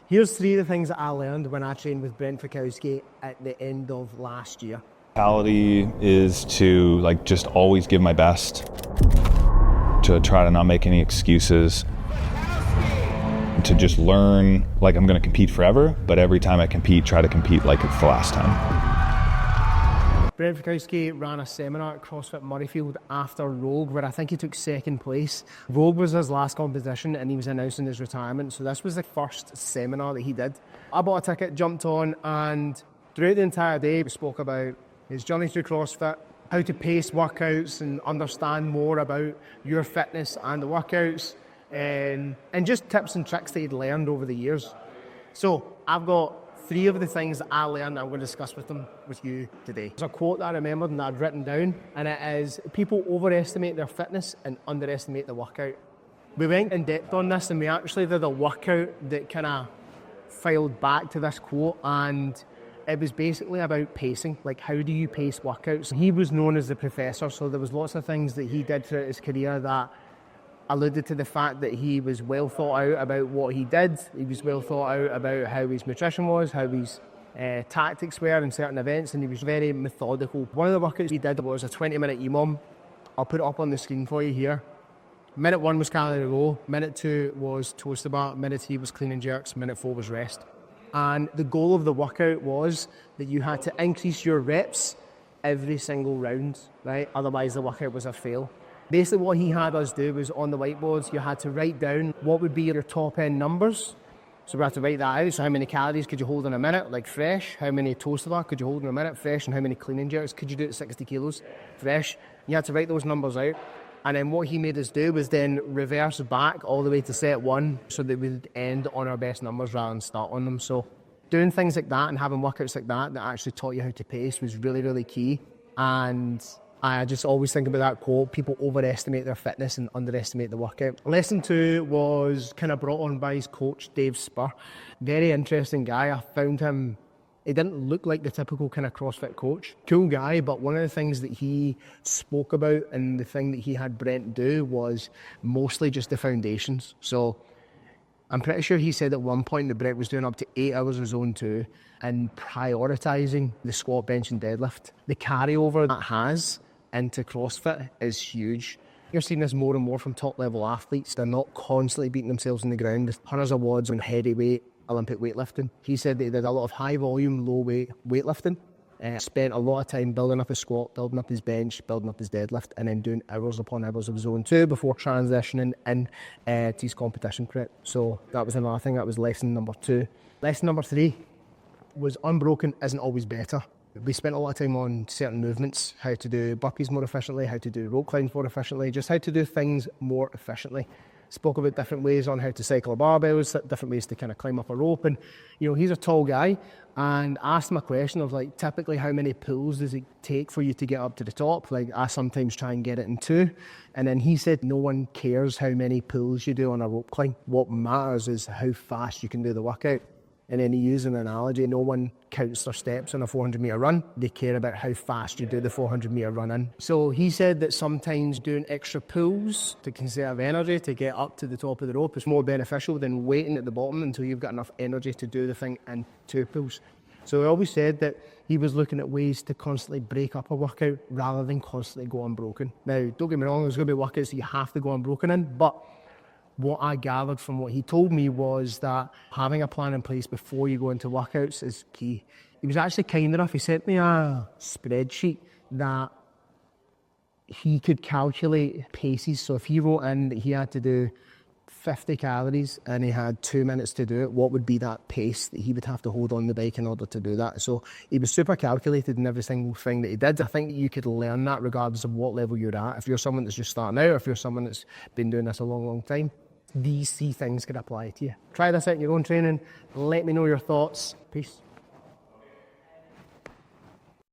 Here's 3 of the things that I learned when I trained with Brent Fikowski at the end of last year. Mentality is to just always give my best, to try to not make any excuses, to just learn like I'm going to compete forever, but every time I compete, try to compete like it's the last time. Brent Fikowski ran a seminar at CrossFit Murrayfield after Rogue, where I think he took 2nd place. Rogue was his last competition and he was announcing his retirement, so this was the first seminar that he did. I bought a ticket, jumped on, and throughout the entire day we spoke about his journey through CrossFit, how to pace workouts and understand more about your fitness and the workouts, and just tips and tricks that he'd learned over the years. So I've got 3 of the things that I learned I'm going to discuss with you today. There's a quote that I remembered and that I'd written down, and it is, people overestimate their fitness and underestimate the workout. We went in depth on this and we actually did a workout that kind of filed back to this quote, and it was basically about pacing, like how do you pace workouts. He was known as the professor, so there was lots of things that he did throughout his career that alluded to the fact that he was well thought out about what he did. He was well thought out about how his nutrition was, how his tactics were in certain events, and he was very methodical. One of the workouts he did was a 20-minute EMOM. I'll put it up on the screen for you here. Minute 1 was calorie low, minute 2 was toes to bar, minute 3 was clean and jerks, minute 4 was rest. And the goal of the workout was that you had to increase your reps every single round, right? Otherwise the workout was a fail. Basically what he had us do was on the whiteboards, you had to write down what would be your top end numbers. So we had to write that out. So how many calories could you hold in a minute, like fresh? How many toes to bar could you hold in a minute, fresh? And how many clean and jerks could you do at 60 kilos, fresh? You had to write those numbers out. And then what he made us do was then reverse back all the way to set 1 so that we would end on our best numbers rather than start on them. So doing things like that and having workouts like that actually taught you how to pace was really, really key. And I just always think about that quote, people overestimate their fitness and underestimate the workout. Lesson 2 was kind of brought on by his coach, Dave Spur. Very interesting guy. I found him, he didn't look like the typical kind of CrossFit coach. Cool guy, but one of the things that he spoke about and the thing that he had Brent do was mostly just the foundations. So I'm pretty sure he said at one point that Brent was doing up to 8 hours of zone 2 and prioritising the squat, bench and deadlift. The carryover that has into CrossFit is huge. You're seeing this more and more from top level athletes. They're not constantly beating themselves in the ground. There's hundreds of wads on heavyweight Olympic weightlifting. He said that he did a lot of high volume, low weight weightlifting. Spent a lot of time building up his squat, building up his bench, building up his deadlift, and then doing hours upon hours of zone 2 before transitioning in to his competition prep. So that was another thing. That was lesson number 2. Lesson number 3 was unbroken isn't always better. We spent a lot of time on certain movements, how to do burpees more efficiently, how to do rope climbs more efficiently, just how to do things more efficiently. Spoke about different ways on how to cycle barbells, different ways to kind of climb up a rope. And, he's a tall guy, and asked him a question of typically how many pulls does it take for you to get up to the top? I sometimes try and get it in 2. And then he said, no one cares how many pulls you do on a rope climb. What matters is how fast you can do the workout. And then he used an analogy, no one counts their steps on a 400-metre run. They care about how fast you do the 400-metre run in. So he said that sometimes doing extra pulls to conserve energy to get up to the top of the rope is more beneficial than waiting at the bottom until you've got enough energy to do the thing in 2 pulls. So he always said that he was looking at ways to constantly break up a workout rather than constantly go unbroken. Now, don't get me wrong, there's going to be workouts that you have to go unbroken in, but what I gathered from what he told me was that having a plan in place before you go into workouts is key. He was actually kind enough, he sent me a spreadsheet that he could calculate paces. So if he wrote in that he had to do 50 calories and he had 2 minutes to do it, what would be that pace that he would have to hold on the bike in order to do that? So he was super calculated in every single thing that he did. I think you could learn that regardless of what level you're at. If you're someone that's just starting out, or if you're someone that's been doing this a long, long time, these 3 things could apply to you. Try this out in your own training. Let me know your thoughts. Peace.